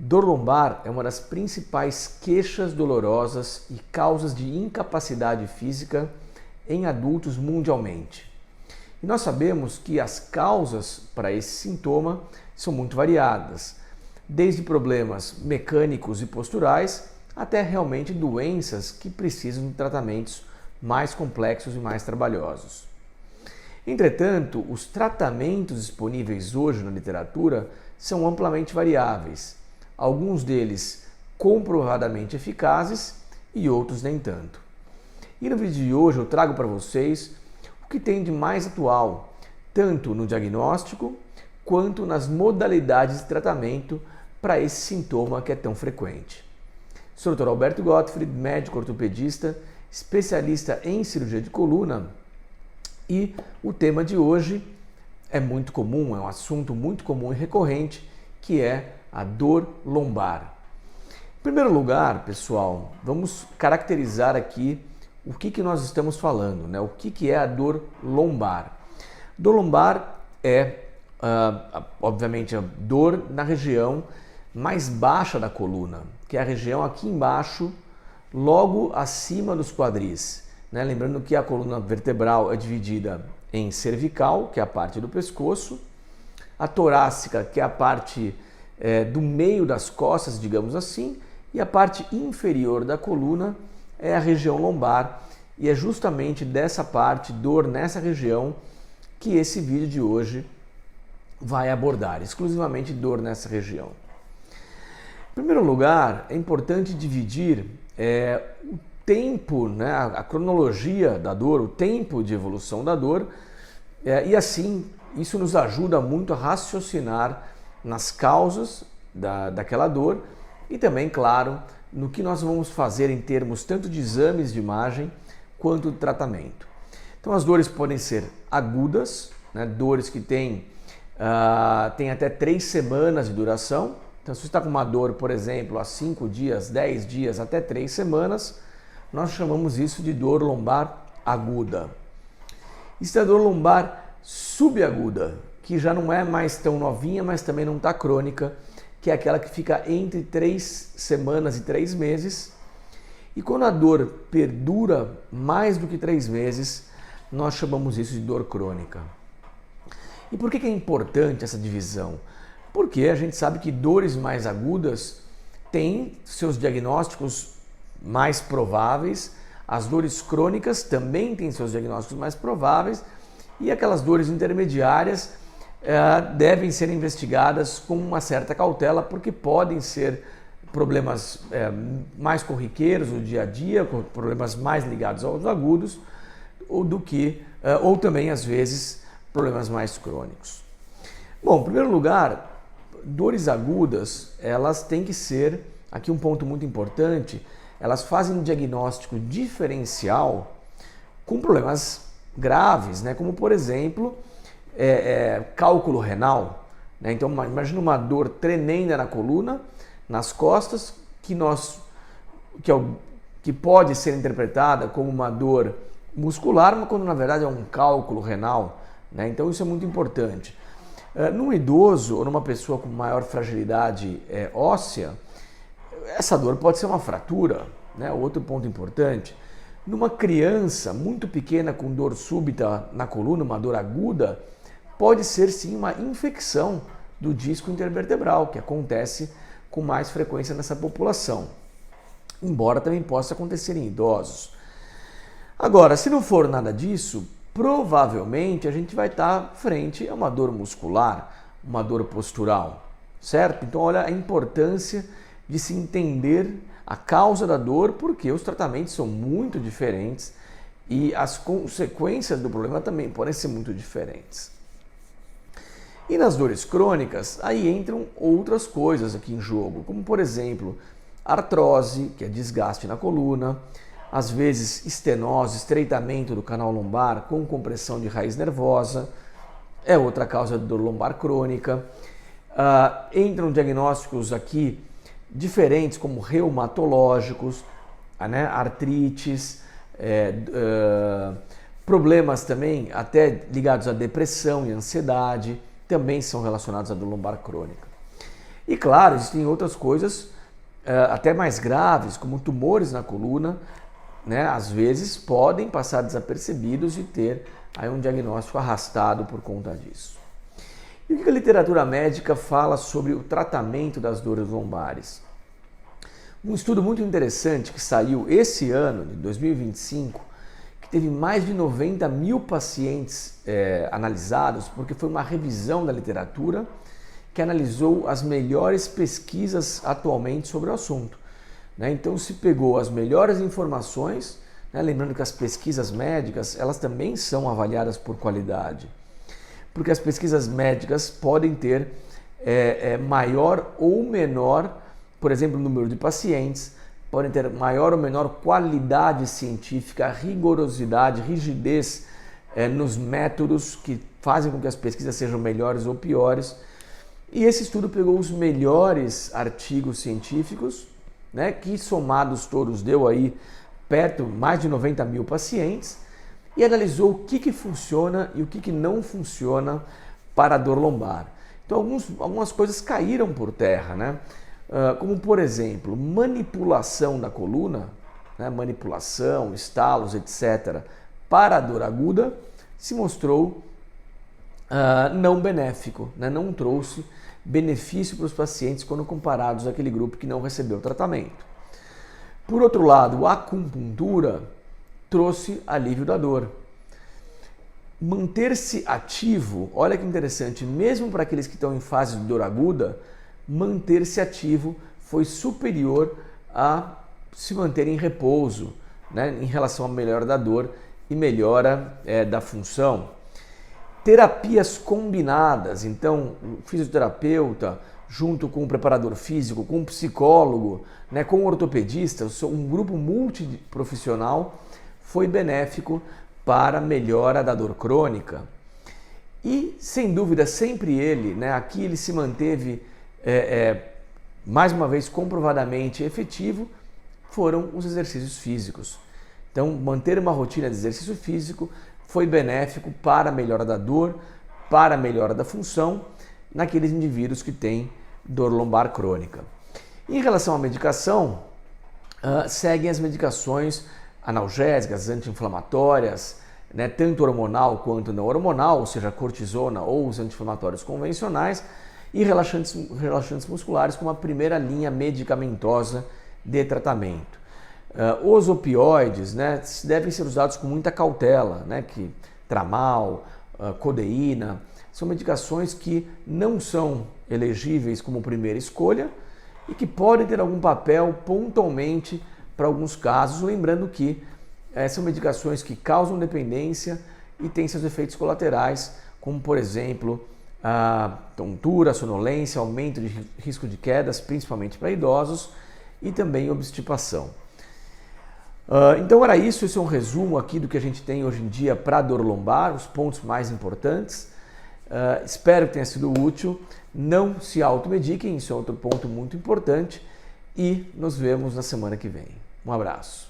Dor lombar é uma das principais queixas dolorosas e causas de incapacidade física em adultos mundialmente. E nós sabemos que as causas para esse sintoma são muito variadas, desde problemas mecânicos e posturais até realmente doenças que precisam de tratamentos mais complexos e mais trabalhosos. Entretanto, os tratamentos disponíveis hoje na literatura são amplamente variáveis, alguns deles comprovadamente eficazes e outros nem tanto. E no vídeo de hoje eu trago para vocês o que tem de mais atual, tanto no diagnóstico quanto nas modalidades de tratamento para esse sintoma que é tão frequente. Sou o Dr. Alberto Gottfried, médico ortopedista, especialista em cirurgia de coluna, e o tema de hoje é muito comum, é um assunto muito comum e recorrente, que é a dor lombar. Em primeiro lugar, pessoal, vamos caracterizar aqui o que nós estamos falando, né? O que é a dor lombar. Dor lombar é, obviamente, a dor na região mais baixa da coluna, que é a região aqui embaixo, logo acima dos quadris. Né? Lembrando que a coluna vertebral é dividida em cervical, que é a parte do pescoço, a torácica, que é a parte do meio das costas, digamos assim, e a parte inferior da coluna é a região lombar, e é justamente dessa parte, dor nessa região, que esse vídeo de hoje vai abordar, exclusivamente dor nessa região. Em primeiro lugar, é importante dividir o tempo, né, a cronologia da dor, o tempo de evolução da dor, e assim isso nos ajuda muito a raciocinar nas causas daquela dor e também, claro, no que nós vamos fazer em termos tanto de exames de imagem quanto de tratamento. Então as dores podem ser agudas, né, dores que têm até 3 semanas de duração. Então se você está com uma dor, por exemplo, há 5 dias, 10 dias, até 3 semanas, nós chamamos isso de dor lombar aguda. Isso é a dor lombar subaguda, que já não é mais tão novinha, mas também não está crônica, que é aquela que fica entre 3 semanas e 3 meses. E quando a dor perdura mais do que 3 meses, nós chamamos isso de dor crônica. E por que é importante essa divisão? Porque a gente sabe que dores mais agudas têm seus diagnósticos mais prováveis, as dores crônicas também têm seus diagnósticos mais prováveis, e aquelas dores intermediárias devem ser investigadas com uma certa cautela, porque podem ser problemas mais corriqueiros do dia a dia, problemas mais ligados aos agudos, ou também, às vezes, problemas mais crônicos. Bom, em primeiro lugar, dores agudas, elas têm que ser, aqui um ponto muito importante, elas fazem um diagnóstico diferencial com problemas graves, né? Como, por exemplo, cálculo renal. Né? Então, imagina uma dor tremenda na coluna, nas costas, que pode ser interpretada como uma dor muscular, mas quando na verdade é um cálculo renal. Né? Então, isso é muito importante. Num idoso ou numa pessoa com maior fragilidade óssea, essa dor pode ser uma fratura, né? Outro ponto importante. Numa criança muito pequena com dor súbita na coluna, uma dor aguda, pode ser sim uma infecção do disco intervertebral, que acontece com mais frequência nessa população, embora também possa acontecer em idosos. Agora, se não for nada disso, provavelmente a gente vai estar frente a uma dor muscular, uma dor postural, certo? Então, olha a importância de se entender a causa da dor, porque os tratamentos são muito diferentes e as consequências do problema também podem ser muito diferentes. E nas dores crônicas, aí entram outras coisas aqui em jogo, como por exemplo, artrose, que é desgaste na coluna, às vezes estenose, estreitamento do canal lombar com compressão de raiz nervosa, é outra causa de dor lombar crônica. Entram diagnósticos aqui diferentes, como reumatológicos, né, artrites, problemas também até ligados à depressão e ansiedade, também são relacionados à dor lombar crônica. E claro, existem outras coisas até mais graves, como tumores na coluna, né? Às vezes podem passar desapercebidos e ter aí um diagnóstico arrastado por conta disso. E o que a literatura médica fala sobre o tratamento das dores lombares? Um estudo muito interessante que saiu esse ano, de 2025, que teve mais de 90 mil pacientes analisados, porque foi uma revisão da literatura que analisou as melhores pesquisas atualmente sobre o assunto. Então se pegou as melhores informações, lembrando que as pesquisas médicas elas também são avaliadas por qualidade, porque as pesquisas médicas podem ter maior ou menor, por exemplo, número de pacientes, podem ter maior ou menor qualidade científica, rigorosidade, rigidez nos métodos que fazem com que as pesquisas sejam melhores ou piores. E esse estudo pegou os melhores artigos científicos, que somados todos deu aí perto mais de 90 mil pacientes, e analisou o que funciona e o que não funciona para a dor lombar. Então algumas coisas caíram por terra, como por exemplo, manipulação da coluna, manipulação, estalos, etc., para a dor aguda, se mostrou não benéfico, não trouxe benefício para os pacientes quando comparados àquele grupo que não recebeu tratamento. Por outro lado, a acupuntura trouxe alívio da dor. Manter-se ativo, olha que interessante, mesmo para aqueles que estão em fase de dor aguda, manter-se ativo foi superior a se manter em repouso, em relação à melhora da dor e melhora da função. Terapias combinadas, então o fisioterapeuta junto com o preparador físico, com o psicólogo, com o ortopedista, um grupo multiprofissional foi benéfico para a melhora da dor crônica. E sem dúvida sempre aqui ele se manteve mais uma vez comprovadamente efetivo, foram os exercícios físicos. Então manter uma rotina de exercício físico foi benéfico para a melhora da dor, para a melhora da função naqueles indivíduos que têm dor lombar crônica. Em relação à medicação, seguem as medicações analgésicas, anti-inflamatórias, tanto hormonal quanto não hormonal, ou seja, a cortisona ou os anti-inflamatórios convencionais, e relaxantes musculares como a primeira linha medicamentosa de tratamento. Os opioides devem ser usados com muita cautela, que Tramal, codeína, são medicações que não são elegíveis como primeira escolha e que podem ter algum papel pontualmente para alguns casos, lembrando que são medicações que causam dependência e têm seus efeitos colaterais, como por exemplo a tontura, sonolência, aumento de risco de quedas, principalmente para idosos, e também obstipação. Então era isso, esse é um resumo aqui do que a gente tem hoje em dia para a dor lombar, os pontos mais importantes. Espero que tenha sido útil. Não se automediquem, isso é outro ponto muito importante. E nos vemos na semana que vem. Um abraço.